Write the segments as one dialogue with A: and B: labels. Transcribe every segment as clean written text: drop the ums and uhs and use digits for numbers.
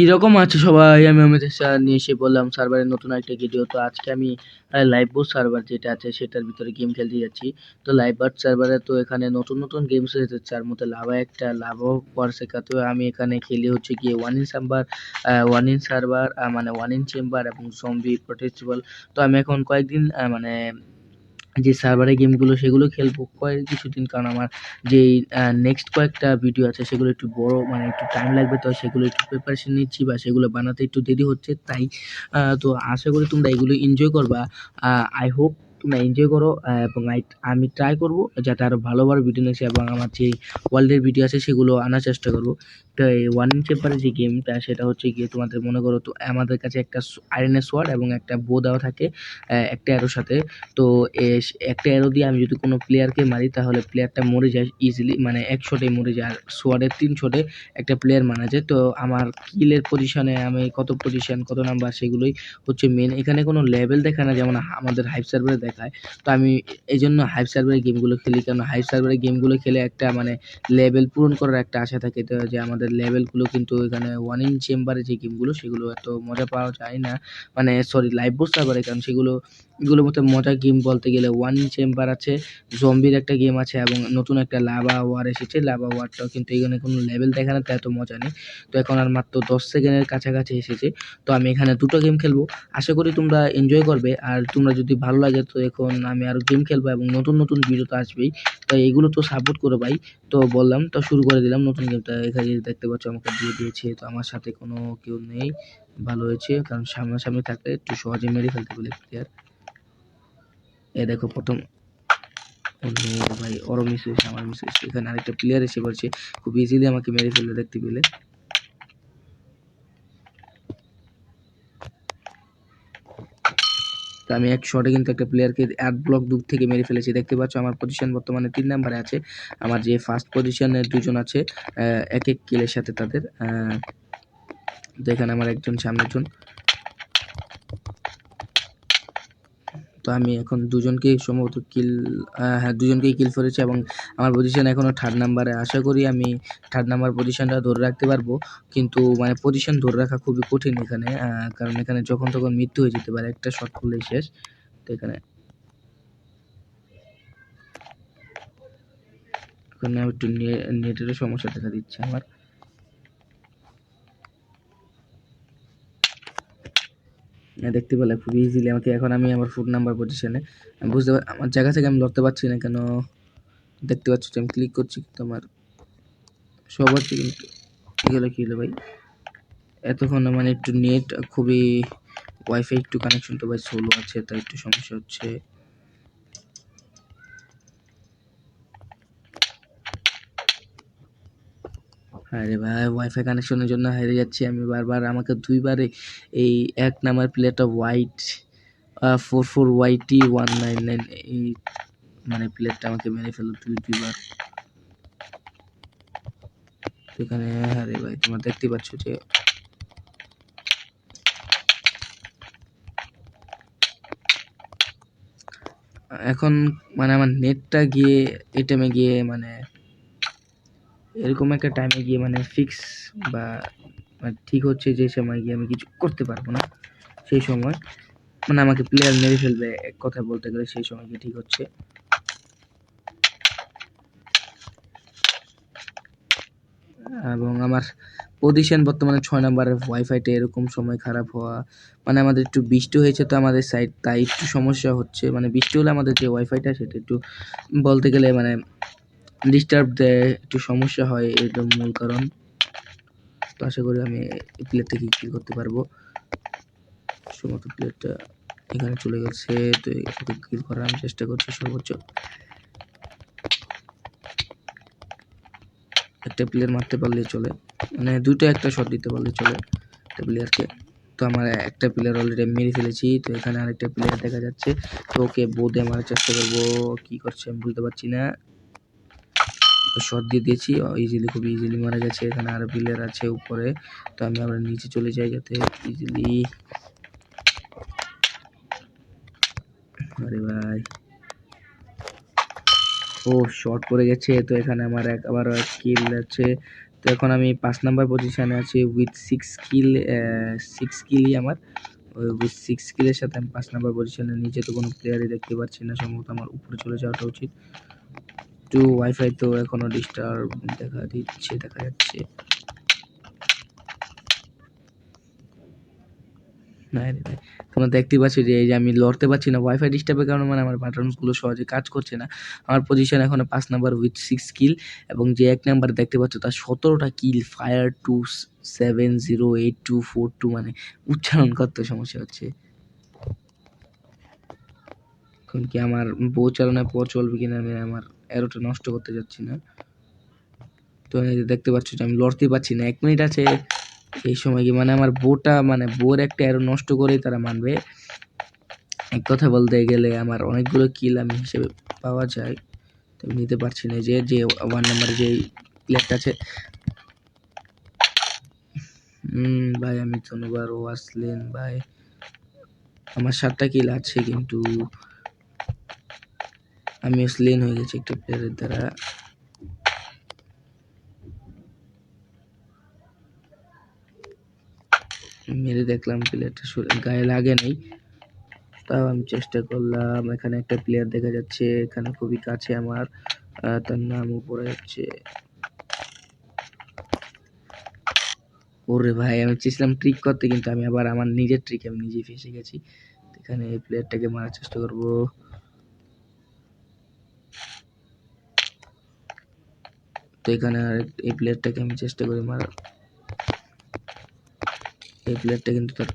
A: কিরকম আছে সবাই? আমি অমিত স্যার নিয়ে এসে বললাম সার্ভারের নতুন একটা ভিডিও। তো আজকে আমি লাইভ বোট সার্ভার যেটা আছে সেটার ভিতরে গেম খেলতে যাচ্ছি। তো লাইভ বোট সার্ভারে তো এখানে নতুন নতুন গেমস এসেছে, তার মধ্যে লাভা একটা লাভা ওয়ারসেকা। তো আমি এখানে খেলি হচ্ছে গিয়ে ওয়ান ইন সার্ভার, মানে ওয়ান ইন চেম্বার এবং জম্বি প্রোটেক্টেবল। তো আমি এখন কয়েকদিন মানে যে সার্ভারে গেমগুলো সেগুলো খেলবো কয়েক কিছুদিন, কারণ আমার যে নেক্সট কয়েকটা ভিডিও আছে সেগুলো একটু বড়, মানে একটু টাইম লাগবে। তো সেগুলো একটু প্রিপারেশন নিচ্ছি বা সেগুলো বানাতে একটু দেরি হচ্ছে, তাই তো আশা করি তোমরা এগুলো এনজয় করবা। আই হোপ তোমরা এনজয় করো, এবং আমি ট্রাই করব যাতে আরো ভালো ভালো ভিডিও নিয়ে আসি এবং আমার যে ওয়ার্ল্ডের ভিডিও আছে সেগুলো আনার চেষ্টা করব। তো এই ওয়ান ইন চেম্বারের যে গেমটা সেটা হচ্ছে গিয়ে তোমাদের মনে করো, তো আমাদের কাছে একটা আয়রনের সোয়ার্ড এবং একটা বো দেওয়া থাকে একটা অ্যারোর সাথে। তো একটা অ্যারো দিয়ে আমি যদি কোনো প্লেয়ারকে মারি তাহলে প্লেয়ারটা মরে যায় ইজিলি, মানে এক শটে মরে যায়। আর সোয়ার্ডের 3 শটে একটা প্লেয়ার মারা যায়। তো আমার কিলের পজিশনে আমি কত পজিশন কত নাম্বার সেগুলোই হচ্ছে মেন। এখানে কোনো লেভেল দেখায় না যেমন আমাদের হাইপ সার্ভারে দেখায়। তো আমি এই জন্য হাইপ সার্ভারের গেমগুলো খেলি, কারণ হাইপ সার্ভারের গেমগুলো খেলে একটা মানে লেভেল পূরণ করার একটা আশা থাকে। তো যে আমাদের লেভেলগুলো কিন্তু এখানে ওয়ান ইন চেম্বারে যে গেমগুলো সেগুলো এত মজা পাওয়া যায় না, মানে সরি লাইভ বোট সার্ভারে, কারণ এগুলোর মধ্যে মজার গেম বলতে গেলে ওয়ান চেম্বার আছে, জম্বির একটা গেম আছে এবং নতুন একটা লাভা ওয়ার এসেছে। লাভা ওয়ারটাও কিন্তু এখানে কোনো লেভেল দেখে না, তাই এত মজা নেই। তো এখন আর মাত্র 10 সেকেন্ডের কাছাকাছি এসেছে। তো আমি এখানে দুটো গেম খেলবো, আশা করি তোমরা এনজয় করবে। আর তোমরা যদি ভালো লাগে তো এখন আমি আরো গেম খেলবো এবং নতুন নতুন ভিডিও তো আসবেই। তো এগুলো তো সাপোর্ট করো ভাই। তো বললাম তো শুরু করে দিলাম নতুন গেমটা। এখানে দেখতে পাচ্ছ আমাকে দিয়ে দিয়েছে, তো আমার সাথে কোনো কেউ নেই, ভালো হয়েছে, কারণ সামনাসামনি থাকলে একটু সহজে মেরে ফেলতে বলে প্লেয়ার। এ দেখো প্রথম, ভাই ওরও মিস হয়েছে, আমার মিস হয়েছে। এখানে আরেকটা প্লেয়ার এসে পড়ছে, খুব ইজিলি আমাকে মেরে ফেলে দেখতে পেলে। তো আমি এক শটে কিন্তু একটা প্লেয়ারকে 8 ব্লক দূর থেকে মেরে ফেলেছি। দেখতে পাচ্ছ আমার পজিশন বর্তমানে 3 নম্বরে আছে। আমার যে ফার্স্ট পজিশনে দুজন আছে এক এক কিলের সাথে তাদের। তো এখানে আমার একজন সামনে একজন। তো আমি এখন দুজনকেই সম্ভবত হ্যাঁ দুজনকেই কিল করেছি এবং আমার পজিশন এখনও 3rd নাম্বারে। আশা করি আমি 3rd নাম্বার পজিশনটা ধরে রাখতে পারবো, কিন্তু মানে পজিশন ধরে রাখা খুবই কঠিন এখানে, কারণ এখানে যখন তখন মৃত্যু হয়ে যেতে পারে, একটা শট করলেই শেষ। তো এখানে একটু নেটেরও সমস্যা দেখা দিচ্ছে আমার। দেখতে পেলে খুব ইজিলি আমাকে, এখন আমি আমার 4 নাম্বার পজিশনে। আমি বুঝতে আমার জায়গা থেকে আমি লড়তে পারছি না কেন। দেখতে পাচ্ছ যে আমি ক্লিক করছি কিন্তু আমার সব হচ্ছে, কিন্তু কি হলো ভাই? এতক্ষণ মানে একটু নেট খুবই, ওয়াইফাই একটু কানেকশন তো ভাই স্লো আছে, তাই একটু সমস্যা হচ্ছে। আরে ভাই ওয়াইফাই কানেকশনের জন্য হেরে যাচ্ছি আমি বারবার। আমাকে দুইবারে এই 1 নাম্বার প্লেয়ারটা হোয়াইট 44YT199 এই মানে প্লেয়ারটা আমাকে মেরে ফেললো দুইবার। এখানে আরে ভাই তোমরা দেখতে পাচ্ছ যে এখন মানে আমার নেটটা গিয়ে এই টাইমে গিয়ে মানে এরকম একটা টাইমে গিয়ে মানে ফিক্স বা ঠিক হচ্ছে, যে সময় গিয়ে আমি কিছু করতে পারবো না, সেই সময় মানে আমাকে প্লেয়ার মেরে ফেলবে এক কথা বলতে গেলে, সেই সময় গিয়ে ঠিক হচ্ছে। এবং আমার পজিশন বর্তমানে 6 নম্বরের। ওয়াইফাইটা এরকম সময় খারাপ হওয়া মানে আমাদের একটু বৃষ্টি হয়েছে তো আমাদের সাইড, তাই একটু সমস্যা হচ্ছে। মানে বৃষ্টি হলে আমাদের যে ওয়াইফাইটা সেটা একটু বলতে গেলে মানে ডিস্টার্ব দেয়, একটু সমস্যা হয়, এর মূল কারণ। তো আশা করি আমি এই প্লেয়ারটাকে কিল করতে পারবো। সমস্ত প্লেয়ারটা এখানে চলে গেছে, তো এটাকে কিল করার আমি চেষ্টা করছি সর্বোচ্চ। একটা প্লেয়ার মারতে পারলে চলে, মানে দুটো একটা শট দিতে পারলে চলে একটা প্লেয়ারকে। তো আমার একটা প্লেয়ার অলরেডি মেরে ফেলেছি। তো এখানে আরেকটা প্লেয়ার দেখা যাচ্ছে, তো ওকে বোধে মারার চেষ্টা করবো, কি করছে আমি বুঝতে পারছি না। শট দিয়ে দিয়েছি ইজিলি, খুব ইজিলি মারা গেছে। এখানে আরো প্লেয়ার আছে উপরে, তো আমি আবার নিচে চলে যাই যাতে ইজিলি। আরে ভাই ও শর্ট পড়ে গেছে। তো এখানে আমার আবার কিল আছে, তো এখন আমি 5 নাম্বার পজিশনে আছি উইথ 6 কিলই আমার। উইথ 6 কিলের সাথে আমি 5 নাম্বার পজিশনে। নিচে তো কোনো প্লেয়ারই দেখতে পাচ্ছি না, সম্ভবত আমার উপরে চলে যাওয়াটা উচিত। টু ওয়াইফাই তো এখনো ডিস্টার্ব দেখা যাচ্ছে। তোমরা দেখতে পাচ্ছ যে এই যে আমি লড়তে পারছি না ওয়াইফাই ডিস্টার্বের কারণে, মানে আমার বাটনসগুলো সহজে কাজ করছে না। আমার পজিশন এখন 5 নাম্বার উইথ 6 কিল, এবং যে 1 নাম্বার দেখতে পাচ্ছ তার 17টা কিল। ফায়ার 2708242, মানে উচ্চারণ করতে সমস্যা হচ্ছে। এখন কি আমার বউ চালানোর পর চলবে কিনা, আমি আমার অ্যারোটা নষ্ট করতে যাচ্ছি না। তো এই যে দেখতে পাচ্ছ যে আমি লড়তে পারছি না। 1 মিনিট আছে এই সময় কি মানে আমার বউটা, মানে বউর একটা অ্যারো নষ্ট করেই তারা মানবে। এক কথা বলতে গেলে আমার অনেকগুলো কিল আমি হিসেবে পাওয়া যায়, তো নিতে পারছি না। যে 1 নাম্বারে যে প্লেয়ারটা আছে, ভাই আমি ধন্যবাদ ও আসলেন ভাই। আমার 7টা কিল আছে, কিন্তু আমি স্লেন হয়ে গেছি একটা প্লেয়ারের দ্বারা। মেরে দেখলাম প্লেয়ারটা গায়ে লাগে নাই, তাও আমি চেষ্টা করলাম। এখানে একটা প্লেয়ার দেখা যাচ্ছে, এখানে খুবই কাছে আমার, তার নাম উপরে যাচ্ছে। ওরে ভাই, আমি চেয়েছিলাম ট্রিক করতে, কিন্তু আমি আবার আমার নিজের ট্রিক আমি নিজেই ফেসে গেছি। এখানে এই প্লেয়ারটাকে মারার চেষ্টা করব। তো এখানে এই প্লেয়ারটাকে আমি চেষ্টা করি মারার। এই প্লেয়ারটা কিন্তু তার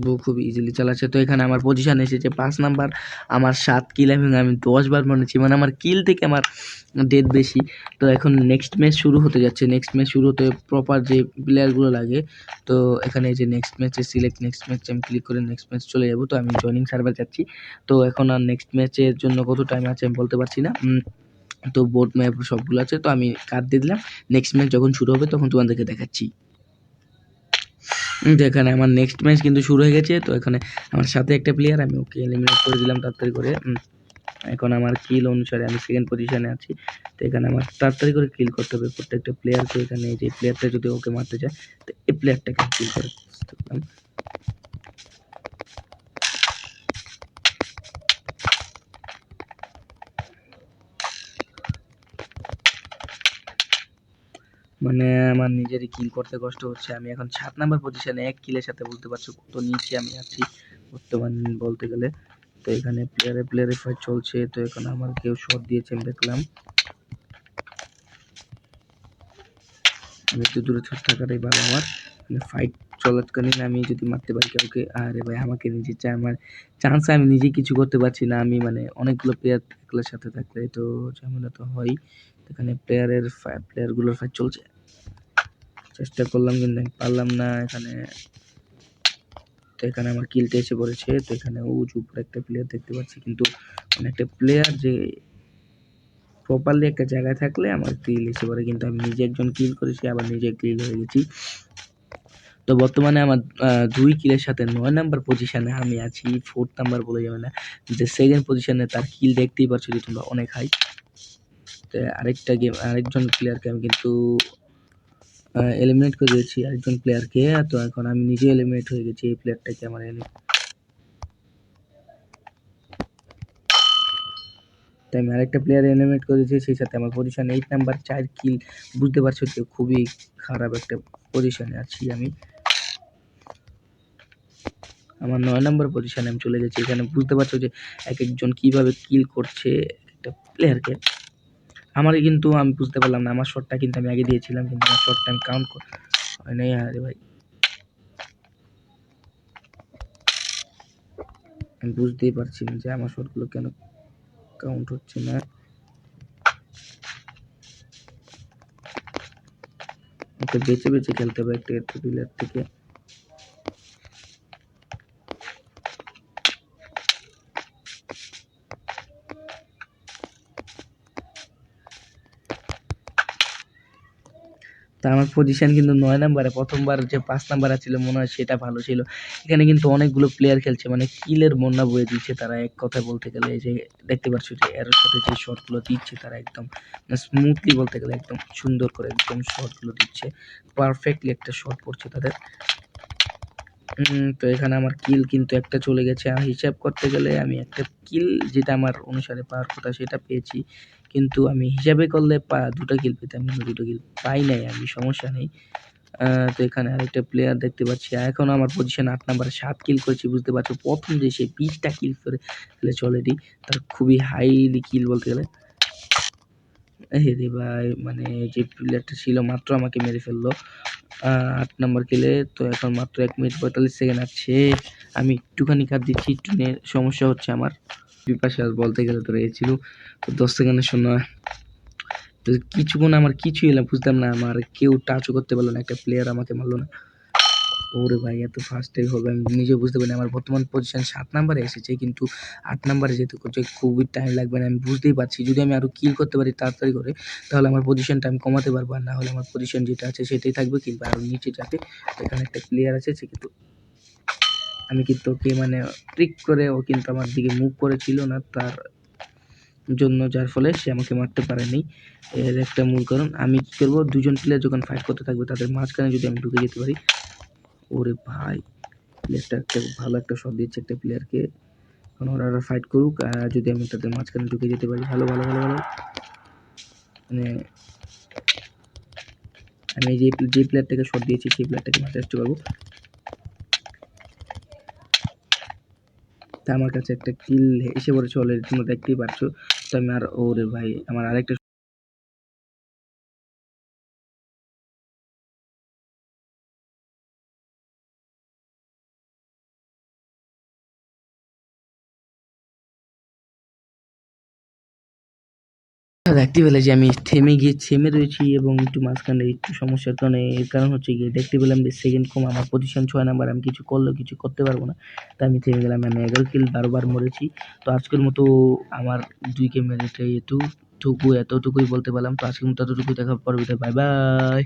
A: বউ খুব ইজিলি চালাচ্ছে। তো এখানে আমার পজিশন এসেছে 5 নাম্বার, আমার 7 কিল, এবং আমি 10 বার মরেছি, মানে আমার কিল থেকে আমার ডেথ বেশি। তো এখন নেক্সট ম্যাচ শুরু হতে যাচ্ছে। নেক্সট ম্যাচ শুরু হতে প্রপার যে প্লেয়ারগুলো লাগে, তো এখানে যে নেক্সট ম্যাচে সিলেক্ট নেক্সট ম্যাচ আমি ক্লিক করে নেক্সট ম্যাচ চলে যাব। তো আমি জয়নিং সার্ভার যাচ্ছি। তো এখন আর নেক্সট ম্যাচের জন্য কত টাইম আছে আমি বলতে পারছি না। তো বোর্ড ম্যাপ সবগুলো আছে, তো আমি কার্ড দিয়ে দিলাম। নেক্সট ম্যাচ যখন শুরু হবে তখন তোমাদেরকে দেখাচ্ছি। তো এখানে আমার নেক্সট ম্যাচ কিন্তু শুরু হয়ে গেছে। তো এখানে আমার সাথে একটা প্লেয়ার, আমি ওকে এলিমিনেট করে দিলাম তাড়াতাড়ি করে। এখন আমার কিল অনুসারে আমি সেকেন্ড পজিশনে আছি। তো এখানে আমার তাড়াতাড়ি করে কিল করতে হবে প্রত্যেকটা প্লেয়ারকে। এখানে যে প্লেয়ারটা যদি ওকে মারতে চায়, তো এই প্লেয়ারটাকে কিল করে দিলাম। মানে আমার নিজেরই কিল করতে কষ্ট হচ্ছে। আমি এখন 7 নাম্বার পজিশনে 1 কিলের সাথে, বুঝতে পারছো কত নিচে আমি আছি বর্তমান বলতে গেলে। তো এখানে প্লেয়ারে ফাইট চলছে। তো এখানে আমার কেউ শট দিয়েছে আমি দেখলাম। আমি একটু দূরে থাকাটাই ভালো আমার। মানে ফাইট চলাকালীন আমি যদি মারতে পারি কাউকে, আরে ভাই আমাকে নিজে চায়, আমার চান্স আমি নিজে কিছু করতে পারছি না। আমি মানে অনেকগুলো প্লেয়ার একলার সাথে থাকলে তো ঝামেলা তো হয়। এখানে প্লেয়ারগুলোর ফাইট চলছে। চেষ্টা করলাম কিন্তু আমি পারলাম না এখানে। তো এখানে আমার কিলটা এসে পড়েছে। তো এখানে উঁচু উপরে একটা প্লেয়ার দেখতে পাচ্ছি, কিন্তু মানে একটা প্লেয়ার যে প্রপারলি একটা জায়গায় থাকলে আমার কিল এসে পড়ে, কিন্তু আমি নিজে একজন কিল করেছি, আবার নিজে কিল হয়ে গেছি। তো বর্তমানে আমার 2 কিলের সাথে 9 নাম্বার পজিশনে আমি আছি। 4 নাম্বার বলা যাবে না, যে সেকেন্ড পজিশনে তার কিল দেখতেই পাচ্ছ যে তোমরা, অনেক হাই। তো আরেকজন প্লেয়ারকে আমি কিন্তু এলিমিনেট করে দিয়েছি, আরেকজন প্লেয়ারকে। তো এখন আমি নিজে এলিমিনেট হয়ে গেছি। এই প্লেয়ারটাকে আমার তাই আমি আরেকটা প্লেয়ার এলিমিনেট করেছি, সেই সাথে আমার পজিশন 8 নাম্বার, 4 কিল। বুঝতে পারছো যে খুবই খারাপ একটা পজিশনে আছি আমি। আমার 9 নাম্বার পজিশনে আমি চলে গেছি। এখানে বুঝতে পারছো যে এক একজন কিভাবে কিল করছে একটা প্লেয়ারকে। আমার কিন্তু আমি বুঝতে পারলাম না, আমার শটটা কিন্তু আমি আগে দিয়েছিলাম, কিন্তু আমার শটটা আমি কাউন্ট হয় নাই। আরে ভাই, আমি বুঝতেই পারছি না যে আমার শটগুলো কেন কাউন্ট হচ্ছে না। ওকে বেঁচে বেঁচে খেলতে হবে একটা একটা প্লেয়ার থেকে। তা আমার পজিশন কিন্তু ৯ নাম্বারে। প্রথমবার যে ৫ নাম্বারে ছিল মনে হয় সেটা ভালো ছিল। এখানে কিন্তু অনেকগুলো প্লেয়ার খেলছে, মানে কিলের বন্যা বয়ে দিচ্ছে তারা, এক কথায় বলতে গেলে। এই যে দেখতে পাচ্ছ যে এর সাথে যে শটগুলো দিচ্ছে তারা একদম স্মুথলি, বলতে গেলে একদম সুন্দর করে একদম শটগুলো দিচ্ছে। পারফেক্টলি একটা শট পড়ছে তাদের। তো এখানে আমার কিল কিন্তু একটা চলে গেছে। হিসাব করতে গেলে আমি একটা কিল যেটা আমার অনুসারে পাওয়ার কথা সেটা পেয়েছি, কিন্তু আমি হিসাবে করলে 2টা কিল পেতাম, কিন্তু 2টা কিল পাই নাই আমি, সমস্যা নেই। তো এখানে আরেকটা প্লেয়ার দেখতে পাচ্ছি। এখন আমার পজিশন 8 নাম্বারে, 7 কিল করেছি, বুঝতে পারছো। প্রথম যে সে 20টা কিল করে ফেলেছে অলরেডি, তার খুবই হাইলি কিল বলতে গেলে। রে ভাই, মানে যে প্লেয়ারটা ছিল মাত্র আমাকে মেরে ফেললো 8 নাম্বার কিলে। তো এখন মাত্র 1 মিনিট 45 সেকেন্ড আছে। আমি একটুখানি কাট দিচ্ছি, একটু সমস্যা হচ্ছে আমার। বিপাশা বলতে গেলে তো রয়েছিল তো 10 সেকেন্ডের সময়। তো কিছুক্ষণ আমার কিছুই এলাম বুঝতাম না, আমার কেউ টাচও করতে পারলো না, একটা প্লেয়ার আমাকে মারলো না। ওরে ভাই, এত ফাস্টে হবে আমি নিজেও বুঝতে পারিনি। আমার বর্তমান পজিশন 7 নাম্বারে এসেছে, কিন্তু 8 নাম্বারে যেতে খুবই টাইম লাগবে না, আমি বুঝতেই পারছি। যদি আমি আরো কিল করতে পারি তাড়াতাড়ি করে, তাহলে আমার পজিশনটা আমি কমাতে পারবো, আর না হলে আমার পজিশন যেটা আছে সেটাই থাকবে, কিংবা আরো নিচে যাবে। এখানে একটা প্লেয়ার আছে, সে কিন্তু আমি কিন্তু ওকে মানে ট্রিক করে, ও কিন্তু আমার দিকে মুভ করেছিল না তার জন্য, যার ফলে সে আমাকে মারতে পারেনি। এর একটা মূল কারণ। আমি কি করবো, দুজন প্লেয়ার যখন ফাইট করতে থাকবে তাদের মাঝখানে যদি আমি ঢুকে যেতে পারি। ওরে ভাই, প্লেয়ারটা একটা ভালো একটা শট দিচ্ছে একটা প্লেয়ারকে। এখন ওরা ফাইট করুক, যদি আমি তাদের মাঝখানে ঢুকে যেতে পারি। ভালো ভালো ভালো ভালো, মানে আমি যে প্লেয়ারটাকে শট দিয়েছি সেই প্লেয়ারটাকে মারতে চেষ্টা করবো। তা আমার কাছে একটা কিল এসে পড়েছে অলরেডি, তোমরা দেখতেই পাচ্ছ। তো আমি আর, ওরে ভাই, আমার আরেকটা দেখতে পেলে যে আমি থেমে রয়েছি, এবং একটু মাঝখানে একটু সমস্যার কারণে, এর কারণ হচ্ছে গিয়ে দেখতে পেলাম যে সেকেন্ড কম, আমার পজিশন 6 নাম্বার, আমি কিছু করলেও কিছু করতে পারবো না। তাই আমি থেমে গেলাম। আমি 11 কিল 12 বার মরেছি। তো আজকের মতো আমার 2 কে মেরে এতটুকুই বলতে পারলাম। তো আজকের মতো এতটুকুই, দেখা পরবর্তীতে। Bye bye.